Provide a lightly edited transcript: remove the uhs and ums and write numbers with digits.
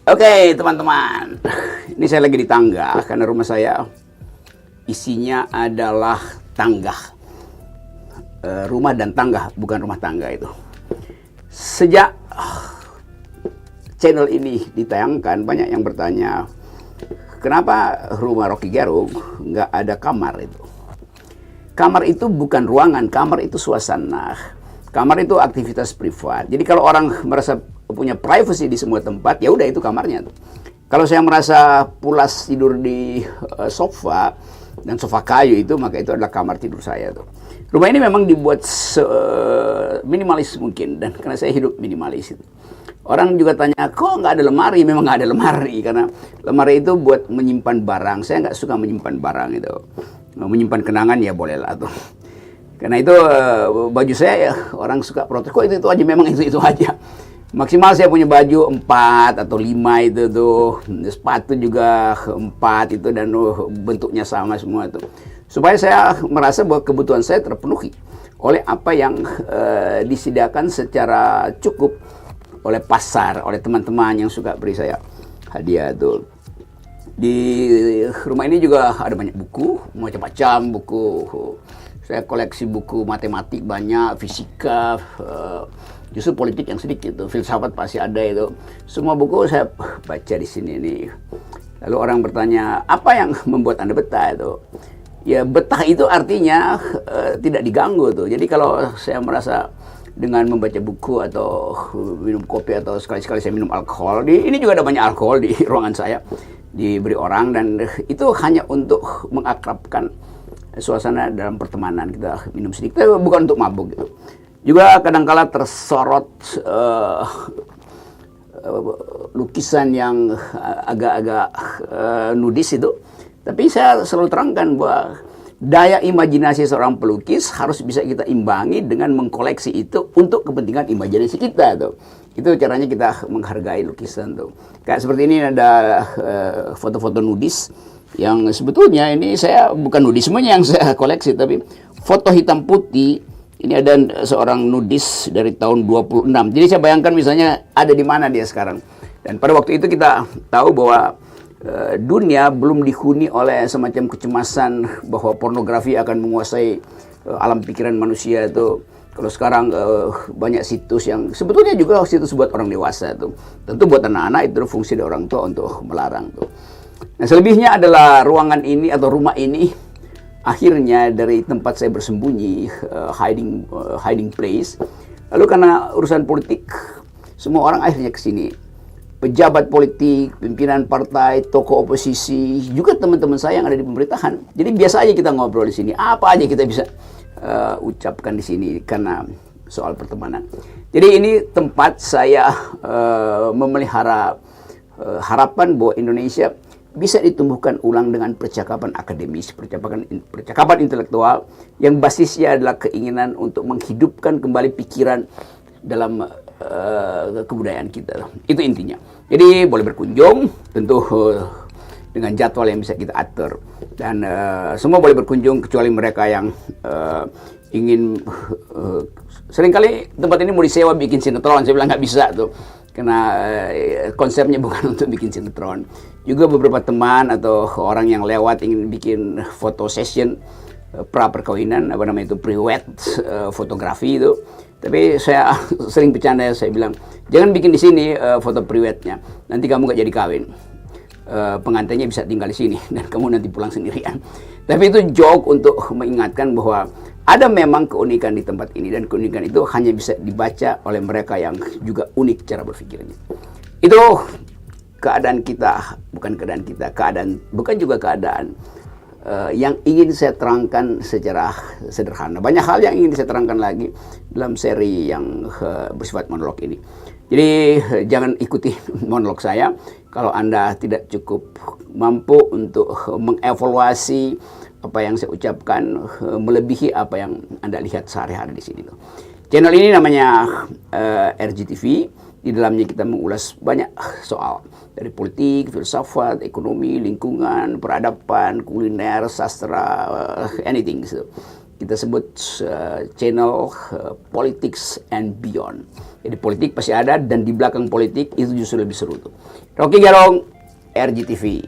Oke, teman-teman. Ini saya lagi di tangga karena rumah saya isinya adalah tangga. Rumah dan tangga, bukan rumah tangga itu. Sejak channel ini ditayangkan, banyak yang bertanya, kenapa rumah Rocky Gerung nggak ada kamar itu? Kamar itu bukan ruangan, kamar itu suasana. Kamar itu aktivitas privat. Jadi kalau orang merasa punya privacy di semua tempat, ya udah itu kamarnya tuh. Kalau saya merasa pulas tidur di sofa dan sofa kayu itu, maka itu adalah kamar tidur saya tuh. Rumah ini memang dibuat minimalis mungkin, dan karena saya hidup minimalis itu. Orang juga tanya, kok nggak ada lemari? Memang nggak ada lemari, karena lemari itu buat menyimpan barang. Saya nggak suka menyimpan barang itu. Menyimpan kenangan ya boleh lah tuh. Karena itu baju saya ya, orang suka protes, kok itu aja, memang itu aja. Maksimal saya punya baju 4 atau 5 itu tuh, sepatu juga 4 itu, dan bentuknya sama semua itu. Supaya saya merasa bahwa kebutuhan saya terpenuhi oleh apa yang disediakan secara cukup oleh pasar, oleh teman-teman yang suka beri saya hadiah tuh. Di rumah ini juga ada banyak buku, macam-macam buku. Saya koleksi buku matematik banyak, fisika, justru politik yang sedikit tuh, filsafat pasti ada itu. Semua buku saya baca di sini nih. Lalu orang bertanya, apa yang membuat Anda betah itu? Ya betah itu artinya tidak diganggu tuh. Jadi kalau saya merasa dengan membaca buku atau minum kopi atau sekali-sekali saya minum alkohol, ini juga ada banyak alkohol di ruangan saya, diberi orang, dan itu hanya untuk mengakrabkan suasana dalam pertemanan. Kita minum sedikit, bukan untuk mabuk gitu. Juga kadangkala tersorot lukisan yang agak-agak nudis itu. Tapi saya selalu terangkan bahwa daya imajinasi seorang pelukis harus bisa kita imbangi dengan mengkoleksi itu untuk kepentingan imajinasi kita tuh. Itu caranya kita menghargai lukisan tuh. Kayak seperti ini ada foto-foto nudis yang sebetulnya ini saya bukan nudismenya yang saya koleksi, tapi foto hitam putih. Ini ada seorang nudis dari tahun 26. Jadi saya bayangkan misalnya ada di mana dia sekarang. Dan pada waktu itu kita tahu bahwa dunia belum dihuni oleh semacam kecemasan bahwa pornografi akan menguasai alam pikiran manusia itu. Kalau sekarang banyak situs yang sebetulnya juga situs buat orang dewasa tuh. Tentu buat anak-anak itu fungsi dari orang tua untuk melarang tuh. Nah, selebihnya adalah ruangan ini atau rumah ini akhirnya dari tempat saya bersembunyi, hiding place. Lalu karena urusan politik, semua orang akhirnya ke sini. Pejabat politik, pimpinan partai, tokoh oposisi, juga teman-teman saya yang ada di pemerintahan. Jadi biasa aja kita ngobrol di sini. Apa aja kita bisa ucapkan di sini karena soal pertemanan. Jadi ini tempat saya memelihara harapan bahwa Indonesia bisa ditumbuhkan ulang dengan percakapan akademis, percakapan intelektual yang basisnya adalah keinginan untuk menghidupkan kembali pikiran dalam kebudayaan kita. Itu intinya. Jadi boleh berkunjung, tentu dengan jadwal yang bisa kita atur, dan semua boleh berkunjung kecuali mereka yang ingin seringkali tempat ini mau disewa bikin sinetron. Saya bilang nggak bisa tuh, karena konsepnya bukan untuk bikin sinetron. Juga beberapa teman atau orang yang lewat ingin bikin foto session pra perkawinan, apa namanya itu, pre-wed fotografi itu. Tapi saya sering bercanda, saya bilang jangan bikin di sini foto pre-wednya, nanti kamu nggak jadi kawin. Pengantinnya bisa tinggal di sini dan kamu nanti pulang sendirian. Tapi itu joke untuk mengingatkan bahwa ada memang keunikan di tempat ini, dan keunikan itu hanya bisa dibaca oleh mereka yang juga unik cara berpikirnya. Itu keadaan kita, bukan juga keadaan yang ingin saya terangkan secara sederhana. Banyak hal yang ingin saya terangkan lagi dalam seri yang bersifat monolog ini. Jadi jangan ikuti monolog saya kalau Anda tidak cukup mampu untuk mengevaluasi apa yang saya ucapkan melebihi apa yang Anda lihat sehari-hari di sini. Channel ini namanya RGTV. Di dalamnya kita mengulas banyak soal dari politik, filsafat, ekonomi, lingkungan, peradaban, kuliner, sastra, anything gitu. kita sebut channel Politics and Beyond. Jadi politik pasti ada, dan di belakang politik itu justru lebih seru tuh. Rocky Gerung, RGTV.